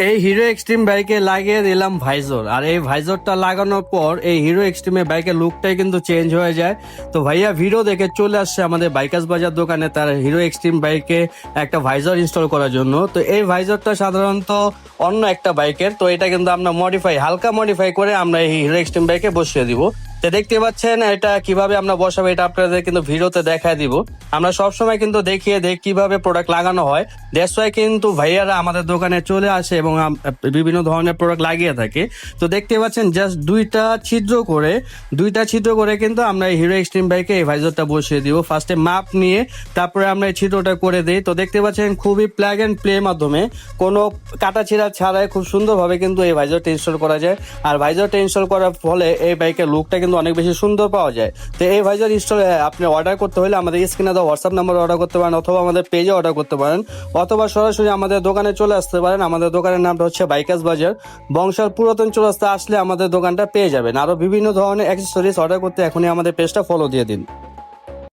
এই hero extreme বাইকে লাগিয়ে দিলাম ভাইজর। আর এই ভাইজরটা লাগানোর পর এই হিরো এক্সট্রিমের বাইকের লুকটাই কিন্তু চেঞ্জ হয়ে যায়। তো ভাইয়া ভিডিও দেখে চলে আসছে আমাদের বাইকার্স বাজার দোকানে তার হিরো এক্সট্রিম বাইকে একটা ভাইজর ইনস্টল করার জন্য। তো এই ভাইজরটা সাধারণত অন্য একটা বাইকের, তো এটা কিন্তু আমরা হালকা মডিফাই করে আমরা এই হিরো এক্সট্রিম বাইকে বসিয়ে দিব। তো দেখতে পাচ্ছেন এটা কিভাবে আমরা বসাবো, এটা আপনাদের কিন্তু ভিডিওতে দেখায় দিব। আমরা সবসময় কিন্তু দেখিয়ে দেই কিভাবে প্রোডাক্ট লাগানো হয়। দ্যাটস ওয়াই কিন্তু ভাইয়ারা আমাদের দোকানে চলে আসে এবং বিভিন্ন ধরনের প্রোডাক্ট লাগিয়ে থাকে। তো দেখতে পাচ্ছেন জাস্ট দুইটা ছিদ্র করে কিন্তু আমরা এই হিরো এক্সট্রিম বাইকে এই ভাইজরটা বসিয়ে দিব। ফার্স্টে মাপ নিয়ে তারপরে আমরা এই ছিদ্রটা করে দিই। তো দেখতে পাচ্ছেন খুবই প্লাগ অ্যান্ড প্লে মাধ্যমে কোনো কাটা ছিঁড়া ছাড়াই খুব সুন্দরভাবে কিন্তু এই ভাইজরটা ইনস্টল করা যায়। আর ভাইজরটা ইনস্টল করার ফলে এই বাইকের লুকটা কিন্তু অনেক বেশি সুন্দর পাওয়া যায়। তো এই ভাইজর ইনস্টল আপনি অর্ডার করতে হলে আমাদের স্ক্রিনে দেওয়া হোয়াটসঅ্যাপ নাম্বার অর্ডার করতে পারেন, অথবা আমাদের পেজে অর্ডার করতে পারেন, অথবা সরাসরি আমাদের দোকানে চলে আসতে পারেন। আমাদের দোকানের নামটা হচ্ছে বাইকার্স বাজার, বংশাল পুরাতন চৌরাস্তা আসলে আমাদের দোকানটা পেয়ে যাবেন। আরো বিভিন্ন ধরনের অ্যাক্সেসরিজ অর্ডার করতে এখনই আমাদের পেজটা ফলো দিয়ে দিন।